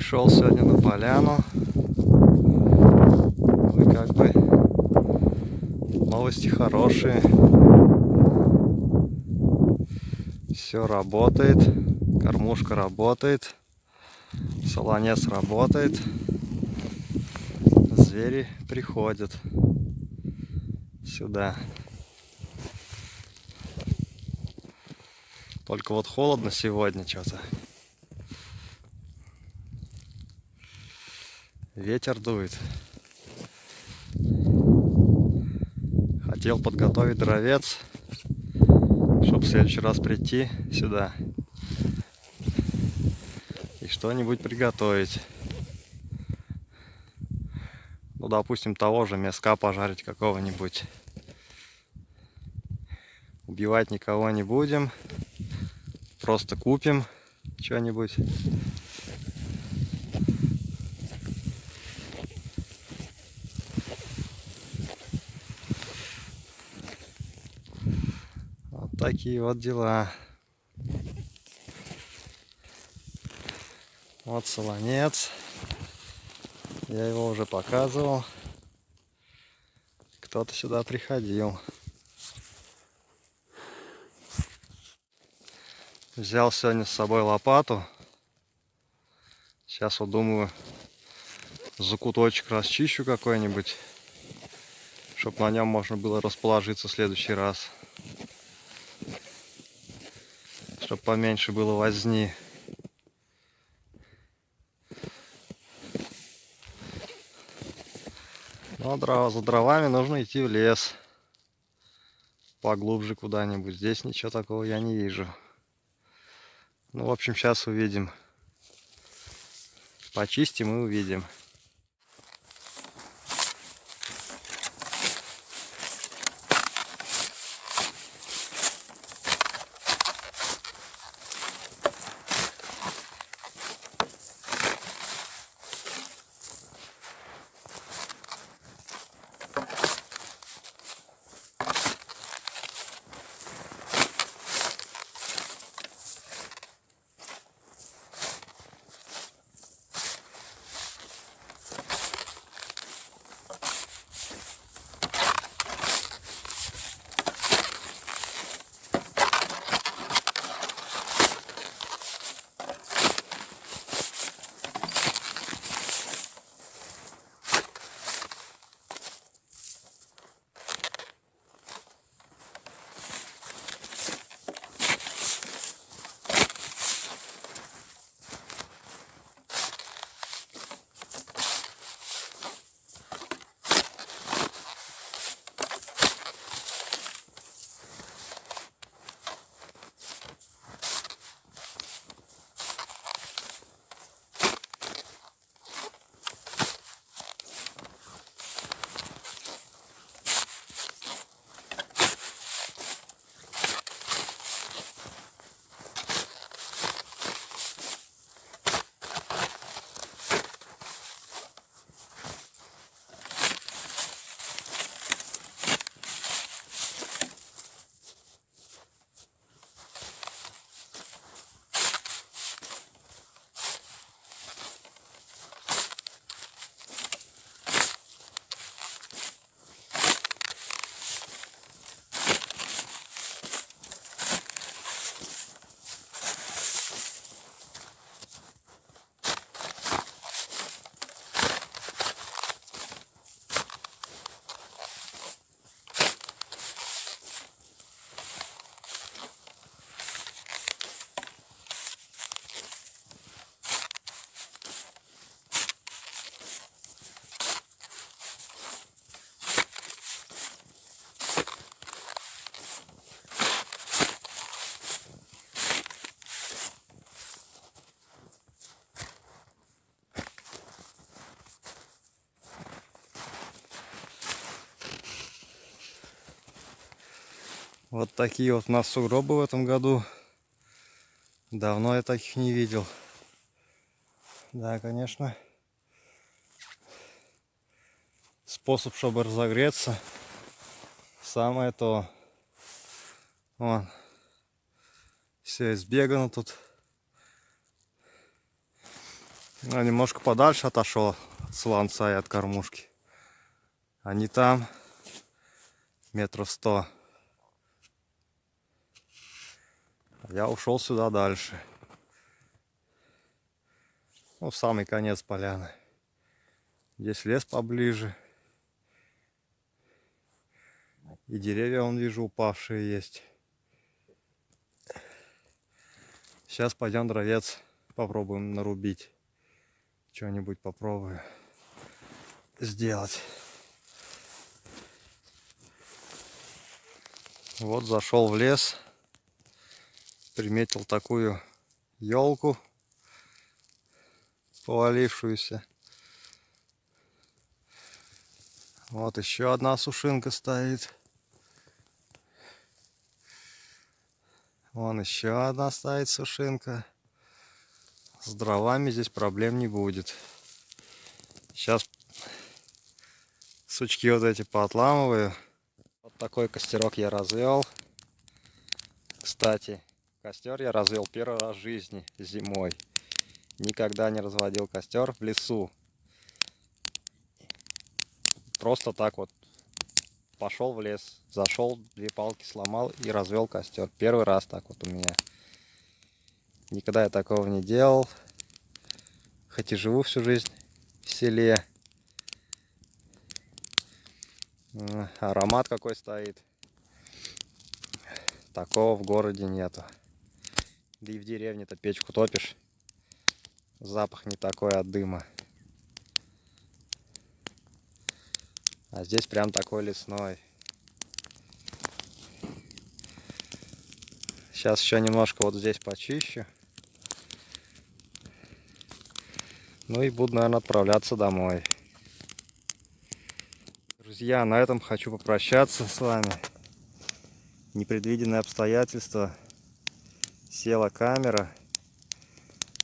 Пришел сегодня на поляну. И как бы новости хорошие. Все работает. Кормушка работает. Солонец работает. Звери приходят сюда. Только вот холодно сегодня что-то. Ветер дует. Хотел подготовить дровец, чтобы в следующий раз прийти сюда и что-нибудь приготовить. Ну, допустим, того же мяска пожарить какого-нибудь. Убивать никого не будем. Просто купим что-нибудь. Вот такие вот дела. Вот солонец. Я его уже показывал. Кто-то сюда приходил. Взял сегодня с собой лопату. Сейчас вот думаю, закуточек расчищу какой-нибудь, чтобы на нем можно было расположиться в следующий раз. Чтобы поменьше было возни. Но за дровами нужно идти в лес. Поглубже куда-нибудь. Здесь ничего такого я не вижу. Ну, в общем, сейчас увидим. Почистим и увидим. Вот такие вот у нас сугробы в этом году. Давно я таких не видел. Да, конечно. Способ, чтобы разогреться. Самое то. Вон. Все избегано тут. Ну, немножко подальше отошел от сланца и от кормушки. Они там метров 100. Я ушел сюда дальше. Ну, в самый конец поляны. Здесь лес поближе. И деревья, вон, вижу, упавшие есть. Сейчас пойдем дровец попробуем нарубить. Что-нибудь попробую сделать. Вот зашел в лес. Приметил такую елку, повалившуюся. Вот еще одна сушинка стоит. Вон еще одна стоит сушинка. С дровами здесь проблем не будет. Сейчас сучки вот эти поотламываю. Вот такой костерок я развел. Кстати, костер я развел первый раз в жизни зимой. Никогда не разводил костер в лесу. Просто так вот пошел в лес, зашел, 2 палки сломал и развел костер. Первый раз так вот у меня. Никогда я такого не делал. Хоть и живу всю жизнь в селе. Аромат какой стоит. Такого в городе нету. Да и в деревне-то печку топишь. Запах не такой от дыма. А здесь прям такой лесной. Сейчас еще немножко вот здесь почищу. Ну и буду, наверное, отправляться домой. Друзья, на этом хочу попрощаться с вами. Непредвиденные обстоятельства. Села камера.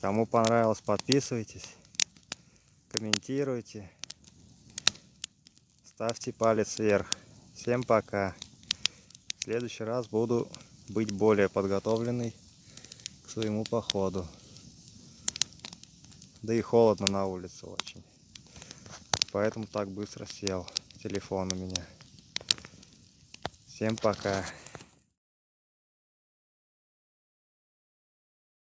Кому понравилось, подписывайтесь, комментируйте, ставьте палец вверх. Всем пока. В следующий раз буду быть более подготовленный к своему походу. Да и холодно на улице очень. Поэтому так быстро сел телефон у меня. Всем пока.